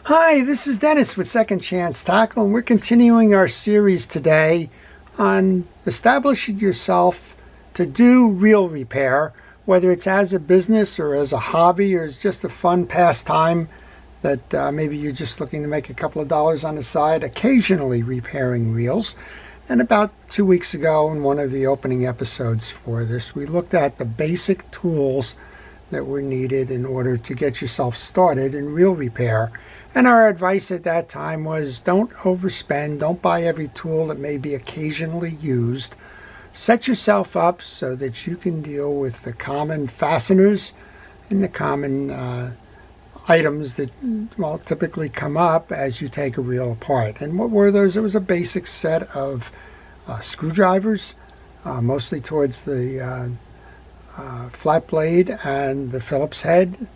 Hi, this is Dennis with Second Chance Tackle, and we're continuing our series today on establishing yourself to do reel repair, whether it's as a business or as a hobby or as just a fun pastime that maybe you're just looking to make a couple of dollars on the side, occasionally repairing reels. And about 2 weeks ago, in one of the opening episodes for this, we looked at the basic tools that were needed in order to get yourself started in reel repair. And our advice at that time was don't overspend, don't buy every tool that may be occasionally used. Set yourself up so that you can deal with the common fasteners and the common items that typically come up as you take a reel apart. And what were those? It was a basic set of screwdrivers, mostly towards the flat blade and the Phillips head.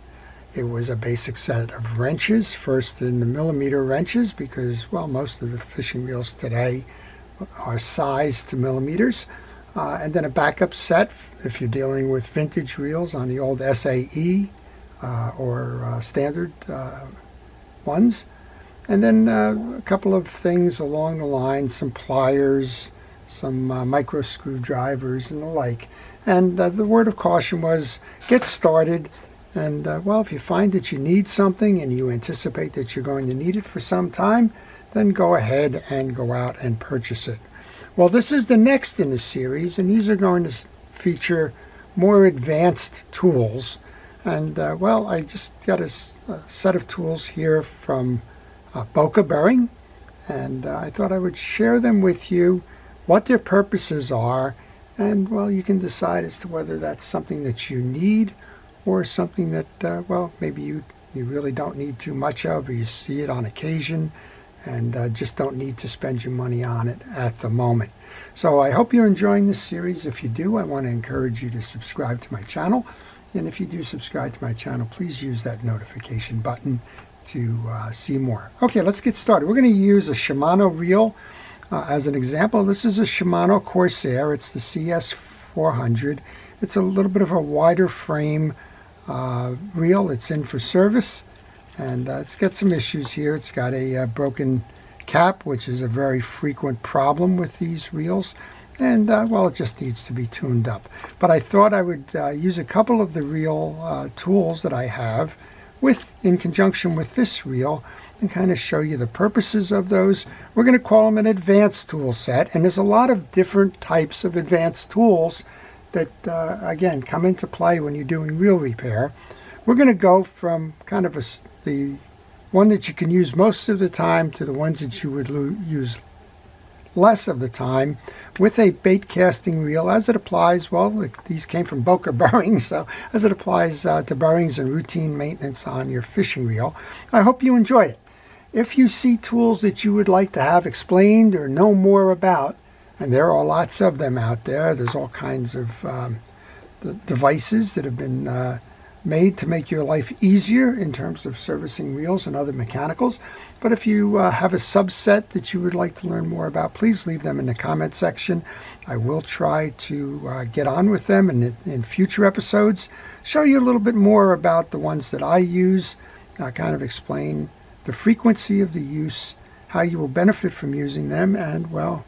It was a basic set of wrenches, first in the millimeter wrenches, because, well, most of the fishing reels today are sized to millimeters. And then a backup set if you're dealing with vintage reels on the old SAE or standard ones. And then a couple of things along the line, some pliers, some micro screwdrivers and the like. And the word of caution was get started. And well, if you find that you need something and you anticipate that you're going to need it for some time, then go ahead and go out and purchase it. Well, this is the next in the series, and these are going to feature more advanced tools. And well, I just got a set of tools here from Boca Bearing, and I thought I would share them with you, what their purposes are, and well, you can decide as to whether that's something that you need or something that, well, maybe you really don't need too much of, or you see it on occasion and just don't need to spend your money on it at the moment. So I hope you're enjoying this series. If you do, I want to encourage you to subscribe to my channel. And if you do subscribe to my channel, please use that notification button to see more. Okay, let's get started. We're going to use a Shimano reel as an example. This is a Shimano Corsair. It's the CS400. It's a little bit of a wider frame reel. It's in for service, and it's got some issues here. It's got a broken cap, which is a very frequent problem with these reels, and well, it just needs to be tuned up. But I thought I would use a couple of the reel tools that I have in conjunction with this reel and kind of show you the purposes of those. We're going to call them an advanced tool set, and there's a lot of different types of advanced tools that, again, come into play when you're doing reel repair. We're going to go from kind of the one that you can use most of the time to the ones that you would use less of the time with a bait casting reel as it applies. Well, these came from Boca Bearings, so as it applies to bearings and routine maintenance on your fishing reel. I hope you enjoy it. If you see tools that you would like to have explained or know more about, and there are lots of them out there. There's all kinds of devices that have been made to make your life easier in terms of servicing reels and other mechanicals. But if you have a subset that you would like to learn more about, please leave them in the comment section. I will try to get on with them in future episodes, show you a little bit more about the ones that I use, kind of explain the frequency of the use, how you will benefit from using them, and, well,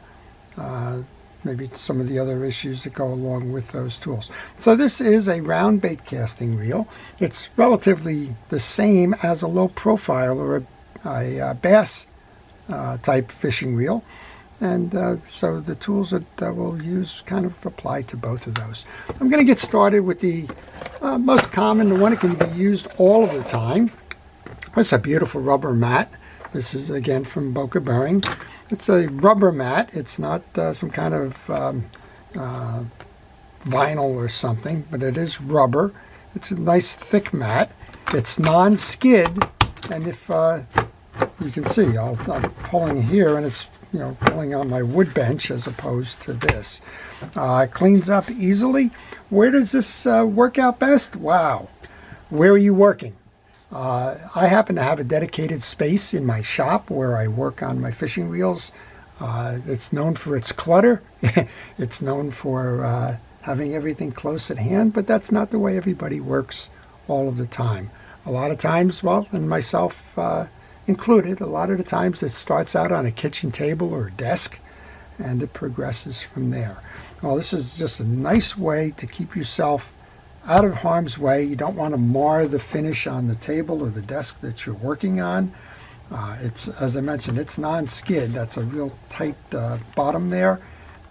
maybe some of the other issues that go along with those tools. So this is a round bait casting reel. It's relatively the same as a low profile or a bass type fishing reel. And so the tools that we'll use kind of apply to both of those. I'm going to get started with the most common, the one that can be used all of the time. It's a beautiful rubber mat. This is, again, from Boca Bearing. It's a rubber mat. It's not some kind of vinyl or something, but it is rubber. It's a nice thick mat. It's non-skid, and if you can see, I'm pulling here, and it's pulling on my wood bench as opposed to this. It cleans up easily. Where does this work out best? Wow. Where are you working? I happen to have a dedicated space in my shop where I work on my fishing reels. It's known for its clutter. It's known for having everything close at hand, but that's not the way everybody works all of the time. A lot of times, well, and myself included. A lot of the times it starts out on a kitchen table or a desk, and it progresses from there. Well, this is just a nice way to keep yourself out of harm's way. You don't want to mar the finish on the table or the desk that you're working on. It's, as I mentioned, it's non-skid. That's a real tight bottom there,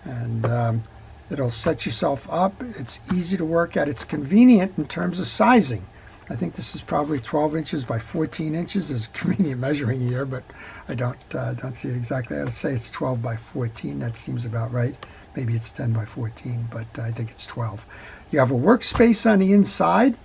and it'll set yourself up. It's easy to work at. It's convenient in terms of sizing. I think this is probably 12 inches by 14 inches. There's a convenient measuring here, but I don't see it exactly. I'd say it's 12 by 14. That seems about right. Maybe it's 10 by 14, but I think it's 12. You have a workspace on the inside,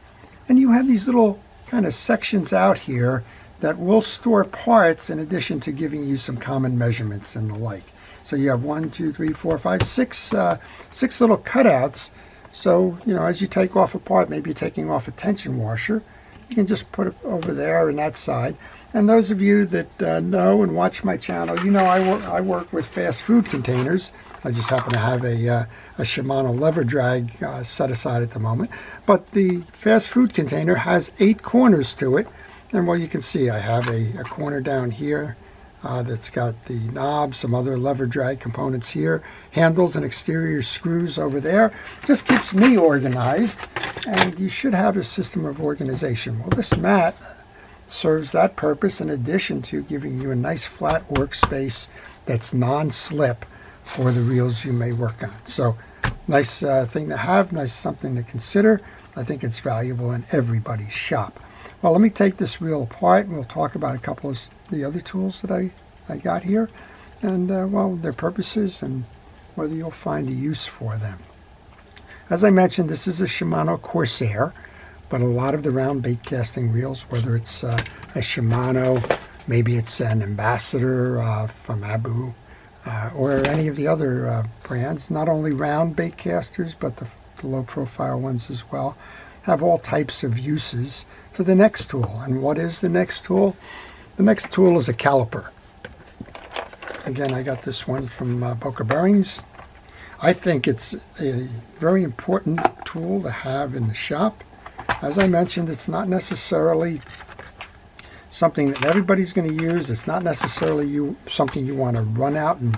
and you have these little kind of sections out here that will store parts in addition to giving you some common measurements and the like. So you have 1, 2, 3, 4, 5, 6 little cutouts. So, you know, as you take off a part, maybe you're taking off a tension washer, you can just put it over there on that side. And those of you that know and watch my channel, you know I work with fast food containers. I just happen to have a Shimano lever drag set aside at the moment. But the fast food container has 8 corners to it. And well, you can see I have a corner down here that's got the knob, some other lever drag components here, handles and exterior screws over there. Just keeps me organized, and you should have a system of organization. Well, this mat serves that purpose in addition to giving you a nice flat workspace that's non-slip for the reels you may work on. So nice thing to have, nice something to consider. I think it's valuable in everybody's shop. Well, let me take this reel apart, and we'll talk about a couple of the other tools that I got here, and well, their purposes and whether you'll find a use for them. As I mentioned, this is a Shimano Corsair, but a lot of the round bait casting reels, whether it's a Shimano, maybe it's an Ambassador from Abu, or any of the other brands, not only round bait casters, but the low profile ones as well, have all types of uses for the next tool. And what is the next tool? The next tool is a caliper. Again, I got this one from Boca Bearings. I think it's a very important tool to have in the shop. As I mentioned, it's not necessarily something that everybody's going to use. It's not necessarily something you want to run out and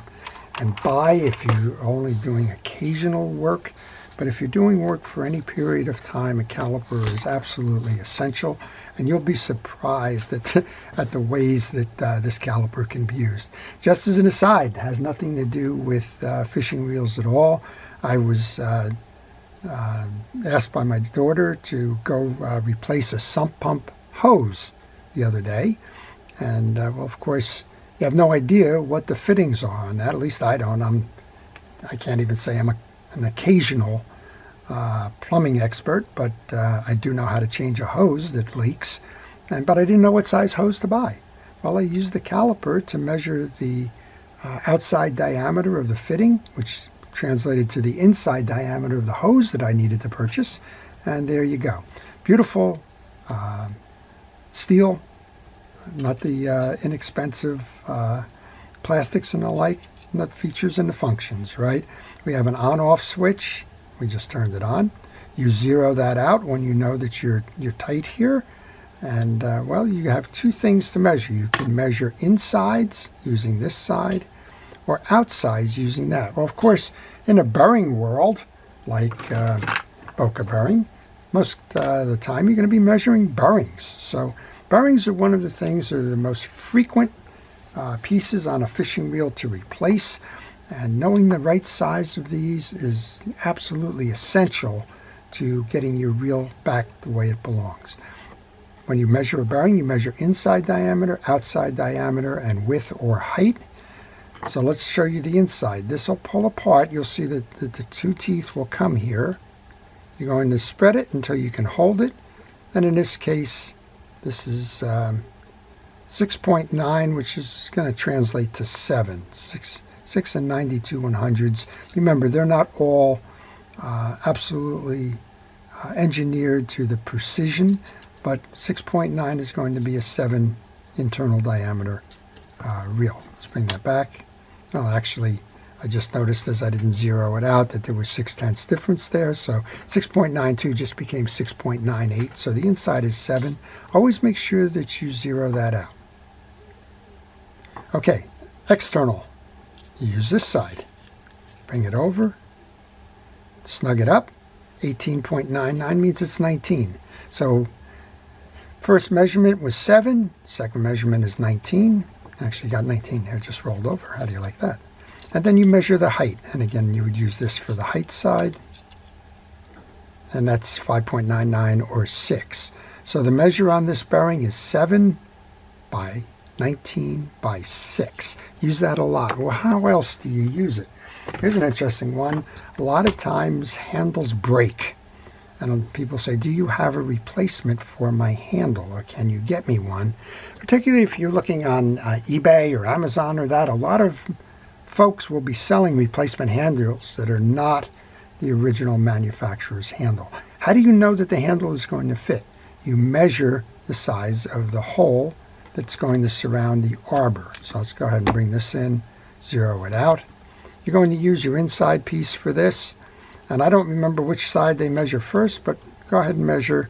buy if you're only doing occasional work. But if you're doing work for any period of time, a caliper is absolutely essential, and you'll be surprised at the ways that this caliper can be used. Just as an aside, it has nothing to do with fishing reels at all. I was asked by my daughter to go replace a sump pump hose the other day, and well, of course, you have no idea what the fittings are on that. At least I don't. I can't even say I'm an occasional plumbing expert, but I do know how to change a hose that leaks, but I didn't know what size hose to buy. Well, I used the caliper to measure the outside diameter of the fitting, which translated to the inside diameter of the hose that I needed to purchase, and there you go. Beautiful steel, not the inexpensive plastics and the like, not the features and the functions, right? We have an on-off switch. We just turned it on. You zero that out when you know that you're tight here. And well, you have 2 things to measure. You can measure insides using this side, or outsides using that. Well, of course, in a bearing world, like Boca Bearing, most of the time you're going to be measuring bearings. So bearings are one of the things that are the most frequent pieces on a fishing reel to replace. And knowing the right size of these is absolutely essential to getting your reel back the way it belongs. When you measure a bearing, you measure inside diameter, outside diameter, and width or height. So let's show you the inside. This will pull apart. You'll see that the 2 teeth will come here. You're going to spread it until you can hold it. And in this case, this is 6.9, which is going to translate to 7. 6 and 92 100ths. Remember, they're not all absolutely engineered to the precision, but 6.9 is going to be a 7 internal diameter reel. Let's bring that back. Well, actually, I just noticed as I didn't zero it out that there was 0.6 difference there, so 6.92 just became 6.98. So the inside is 7. Always make sure that you zero that out. Okay, external. You use this side. Bring it over. Snug it up. 18.99 means it's 19. So first measurement was 7. Second measurement is 19. Actually got 19 there, just rolled over. How do you like that? And then you measure the height. And again, you would use this for the height side. And that's 5.99 or 6. So the measure on this bearing is 7 by 19 by 6. Use that a lot. Well, how else do you use it? Here's an interesting one. A lot of times handles break. And people say, do you have a replacement for my handle, or can you get me one? Particularly if you're looking on eBay or Amazon or that, a lot of folks will be selling replacement handles that are not the original manufacturer's handle. How do you know that the handle is going to fit? You measure the size of the hole that's going to surround the arbor. So let's go ahead and bring this in, zero it out. You're going to use your inside piece for this. And I don't remember which side they measure first, but go ahead and measure.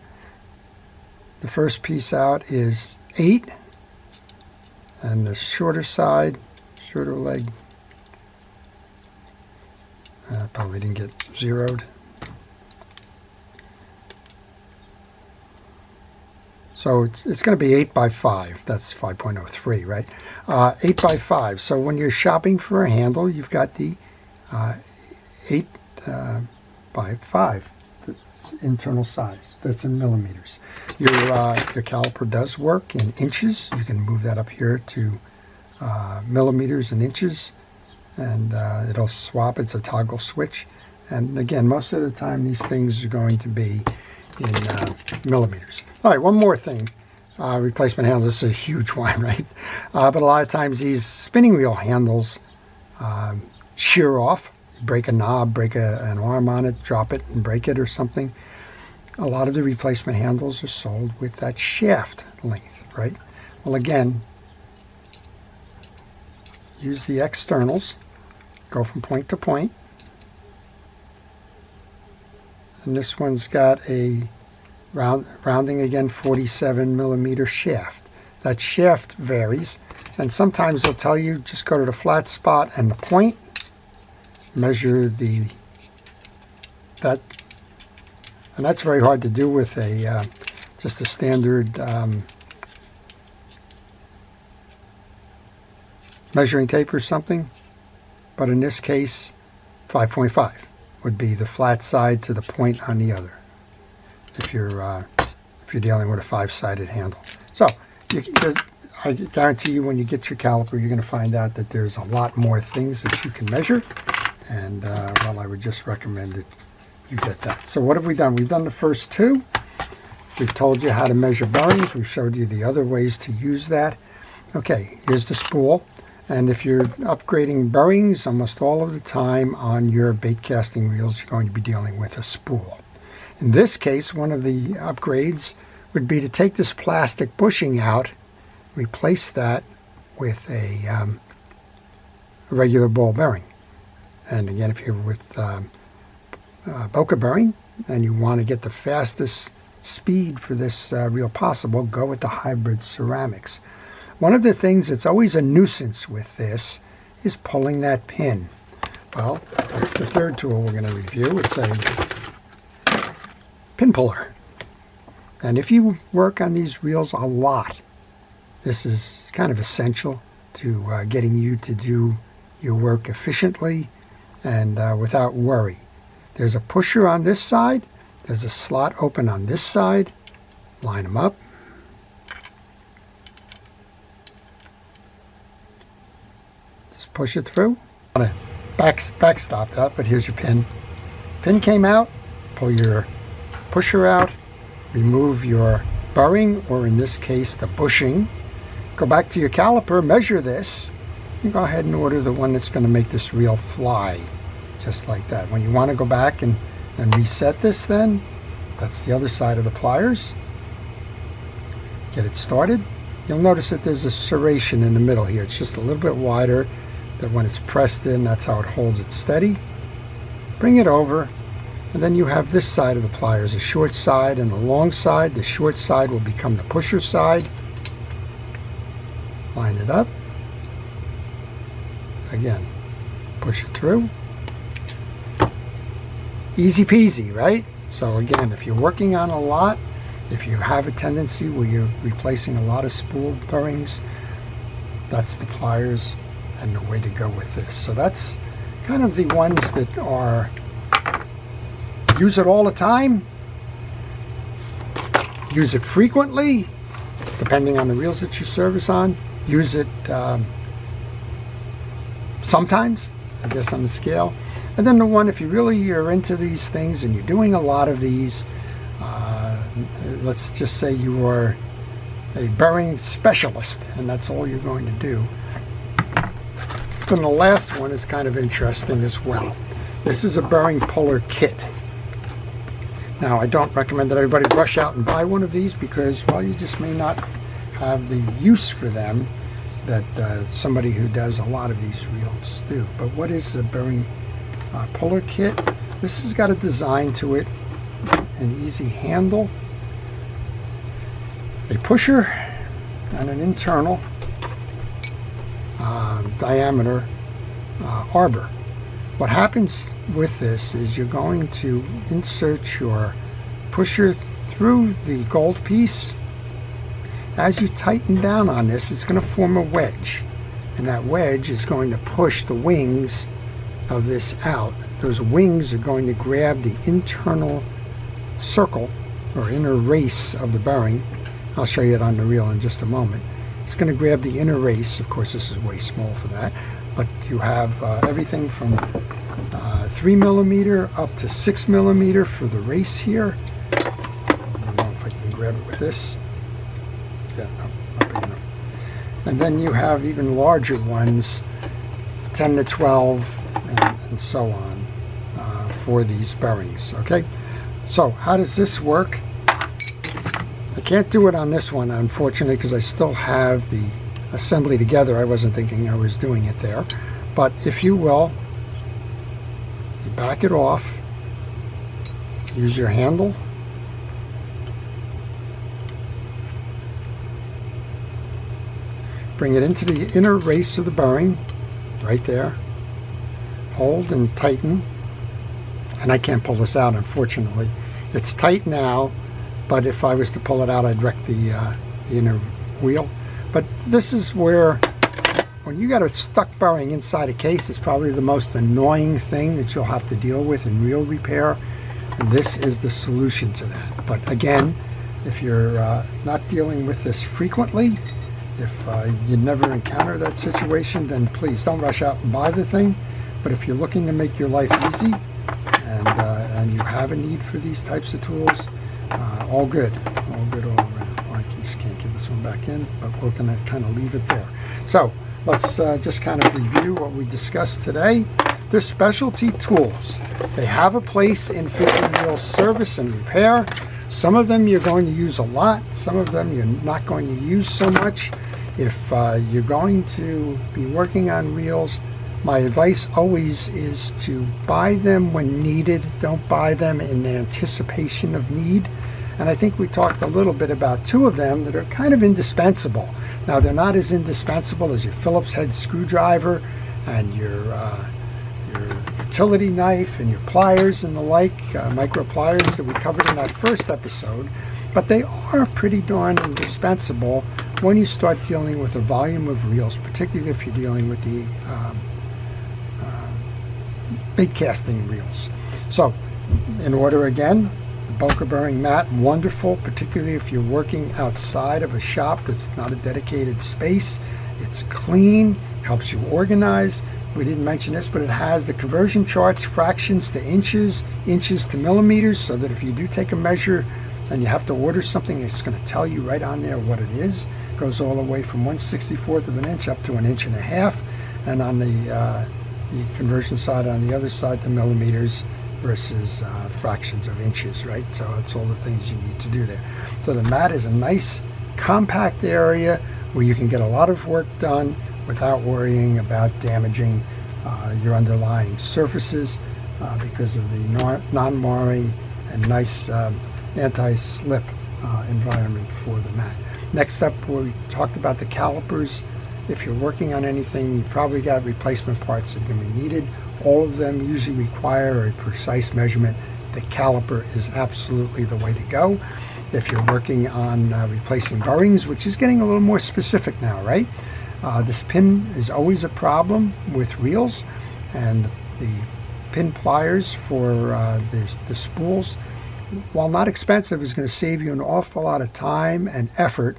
The first piece out is 8. And the shorter side, shorter leg, probably didn't get zeroed. So it's going to be 8 by 5. That's 5.03, right? 8 by 5. So when you're shopping for a handle, you've got the 8 by 5 internal size. That's in millimeters. Your caliper does work in inches. You can move that up here to millimeters and inches, and it'll swap. It's a toggle switch. And again, most of the time these things are going to be in millimeters. All right, one more thing. Replacement handle. This is a huge one, right? But a lot of times these spinning wheel handles shear off. Break a knob, break an arm on it, drop it and break it or something. A lot of the replacement handles are sold with that shaft length, right? Well, again, use the externals, go from point to point. And this one's got a rounding again 47 millimeter shaft. That shaft varies, and sometimes they'll tell you just go to the flat spot and the point. Measure that, and that's very hard to do with a just a standard measuring tape or something. But in this case, 5.5 would be the flat side to the point on the other. If you're dealing with a 5-sided handle, so I guarantee you when you get your caliper, you're going to find out that there's a lot more things that you can measure. And, well, I would just recommend that you get that. So what have we done? We've done the first 2. We've told you how to measure bearings. We've showed you the other ways to use that. Okay, here's the spool. And if you're upgrading bearings, almost all of the time on your bait casting reels, you're going to be dealing with a spool. In this case, one of the upgrades would be to take this plastic bushing out, replace that with a regular ball bearing. And again, if you're with Boca Bearing and you want to get the fastest speed for this reel possible, go with the hybrid ceramics. One of the things that's always a nuisance with this is pulling that pin. Well, that's the third tool we're going to review. It's a pin puller. And if you work on these reels a lot, this is kind of essential to getting you to do your work efficiently and without worry. There's a pusher on this side. There's a slot open on this side. Line them up. Just push it through. I want to backstop that, but here's your pin. Pin came out. Pull your pusher out. Remove your bearing, or in this case, the bushing. Go back to your caliper, measure this. You go ahead and order the one that's going to make this reel fly, just like that. When you want to go back and reset this, then that's the other side of the pliers. Get it started. You'll notice that there's a serration in the middle here. It's just a little bit wider, that when it's pressed in, that's how it holds it steady. Bring it over, and then you have this side of the pliers, a short side and a long side. The short side will become the pusher side. Line it up. again, push it through. Easy peasy, right? So again, if you're working on a lot, if you have a tendency where you're replacing a lot of spool bearings, that's the pliers and the way to go with this. So that's kind of the ones that are, use it all the time, use it frequently, depending on the reels that you service on, use it sometimes, I guess, on the scale. And then the one, if you really are into these things and you're doing a lot of these, let's just say you are a bearing specialist and that's all you're going to do. Then the last one is kind of interesting as well. This is a bearing puller kit. Now, I don't recommend that everybody rush out and buy one of these because, well, you just may not have the use for them that somebody who does a lot of these reels do. But what is a bearing puller kit? This has got a design to it, an easy handle, a pusher, and an internal diameter arbor. What happens with this is you're going to insert your pusher through the gold piece. As you tighten down on this, it's going to form a wedge, and that wedge is going to push the wings of this out. Those wings are going to grab the internal circle or inner race of the bearing. I'll show you it on the reel in just a moment. It's going to grab the inner race. Of course, this is way small for that, but you have everything from 3 millimeter up to 6 millimeter for the race here. I don't know if I can grab it with this. Yeah, no, not big enough. And then you have even larger ones, 10 to 12 and so on, for these bearings. Okay, so how does this work? I can't do it on this one, unfortunately, because I still have the assembly together. I wasn't thinking I was doing it there. But if you will, you back it off, use your handle, bring it into the inner race of the bearing, right there, hold and tighten, and I can't pull this out, unfortunately. It's tight now, but if I was to pull it out, I'd wreck the inner wheel. But this is where, when you got a stuck bearing inside a case, it's probably the most annoying thing that you'll have to deal with in reel repair, and this is the solution to that. But again, if you're not dealing with this frequently, if you never encounter that situation, then please don't rush out and buy the thing. But if you're looking to make your life easy and you have a need for these types of tools, all good all around. Well, I just can't get this one back in, but we're going to kind of leave it there. So let's just kind of review what we discussed today. They're specialty tools. They have a place in fishing reel service and repair. Some of them you're going to use a lot. Some of them you're not going to use so much. If you're going to be working on reels, my advice always is to buy them when needed. Don't buy them in anticipation of need. And I think we talked a little bit about two of them that are kind of indispensable. Now, they're not as indispensable as your Phillips head screwdriver and your utility knife and your pliers and the like, micro pliers that we covered in our first episode, but they are pretty darn indispensable when you start dealing with a volume of reels, particularly if you're dealing with the bait casting reels. So, in order again, the Boca bearing mat, wonderful, particularly if you're working outside of a shop that's not a dedicated space. It's clean, helps you organize. We didn't mention this, but it has the conversion charts, fractions to inches, inches to millimeters, so that if you do take a measure and you have to order something, it's going to tell you right on there what it is. It goes all the way from 1/64 of an inch up to 1.5 inches, and on the conversion side, on the other side, to millimeters versus fractions of inches, right? So it's all the things you need to do there. So the mat is a nice compact area where you can get a lot of work done without worrying about damaging your underlying surfaces because of the non-marring and nice anti-slip environment for the mat. Next up, we talked about the calipers If you're working on anything, you probably got replacement parts that are going to be needed. All of them usually require a precise measurement. The caliper is absolutely the way to go. If you're working on replacing bearings, which is getting a little more specific now, right? This pin is always a problem with reels, and the pin pliers for the spools, while not expensive, is going to save you an awful lot of time and effort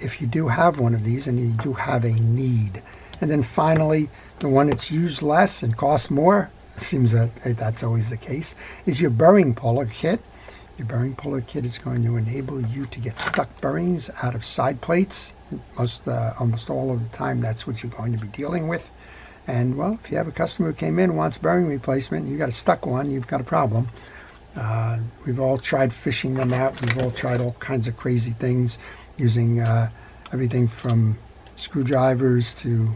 if you do have one of these and you do have a need. And then finally, the one that's used less and costs more, it seems that that's always the case, is your bearing puller kit. Your bearing puller kit is going to enable you to get stuck bearings out of side plates. Almost all of the time, that's what you're going to be dealing with. And well, if you have a customer who came in and wants bearing replacement, and you got a stuck one, you've got a problem. We've all tried fishing them out. We've all tried all kinds of crazy things, using everything from screwdrivers to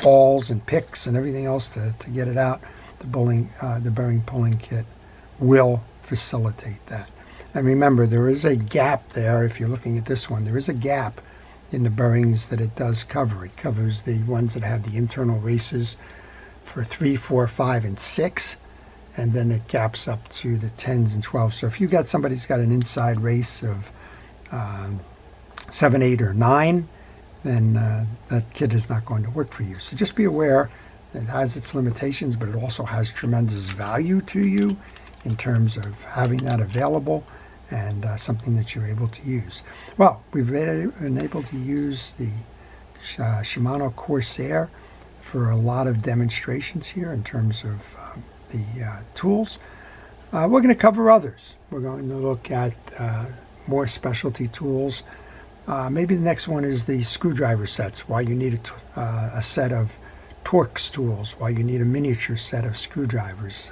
balls and picks and everything else to get it out. The bearing pulling kit will facilitate that. And remember, there is a gap there. If you're looking at this one, there is a gap in the bearings that it does cover. It covers the ones that have the internal races for 3, 4, 5, and 6, and then it gaps up to the 10s and 12s. So if you got somebody who's got an inside race of 7, 8, or 9, then that kit is not going to work for you. So just be aware that it has its limitations, but it also has tremendous value to you in terms of having that available and something that you're able to use. Well, we've been able to use the Shimano Corsair for a lot of demonstrations here in terms of the tools. We're going to cover others. We're going to look at more specialty tools. Maybe the next one is the screwdriver sets, why you need a set of Torx tools, why you need a miniature set of screwdrivers,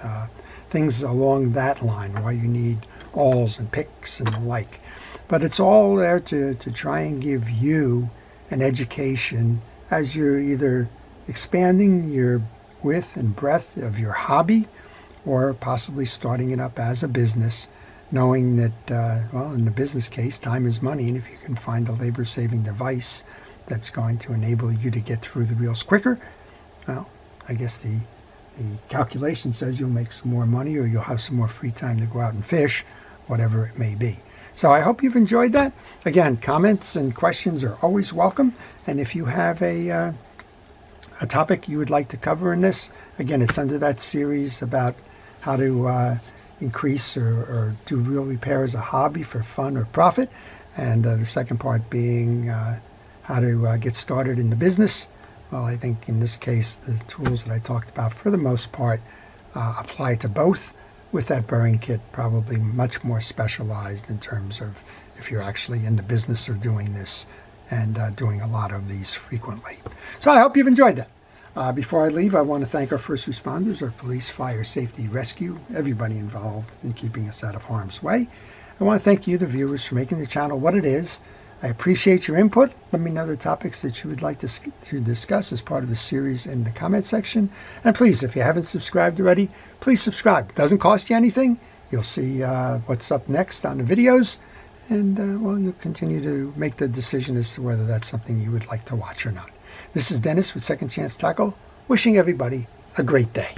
things along that line, why you need awls and picks and the like. But it's all there to try and give you an education as you're either expanding your width and breadth of your hobby or possibly starting it up as a business, knowing that, well, in the business case, time is money, and if you can find a labor-saving device that's going to enable you to get through the reels quicker, well, I guess the calculation says you'll make some more money or you'll have some more free time to go out and fish, whatever it may be. So I hope you've enjoyed that. Again, comments and questions are always welcome. And if you have a topic you would like to cover in this, again, it's under that series about how to increase or do reel repair as a hobby for fun or profit. And the second part being how to get started in the business. Well, I think in this case, the tools that I talked about, for the most part, apply to both, with that bearing kit probably much more specialized in terms of if you're actually in the business of doing this and doing a lot of these frequently. So I hope you've enjoyed that. Before I leave, I want to thank our first responders, our police, fire, safety, rescue, everybody involved in keeping us out of harm's way. I want to thank you, the viewers, for making the channel what it is. I appreciate your input. Let me know the topics that you would like to discuss as part of the series in the comment section. And please, if you haven't subscribed already, please subscribe. It doesn't cost you anything. You'll see what's up next on the videos. And, well, you'll continue to make the decision as to whether that's something you would like to watch or not. This is Dennis with Second Chance Tackle, wishing everybody a great day.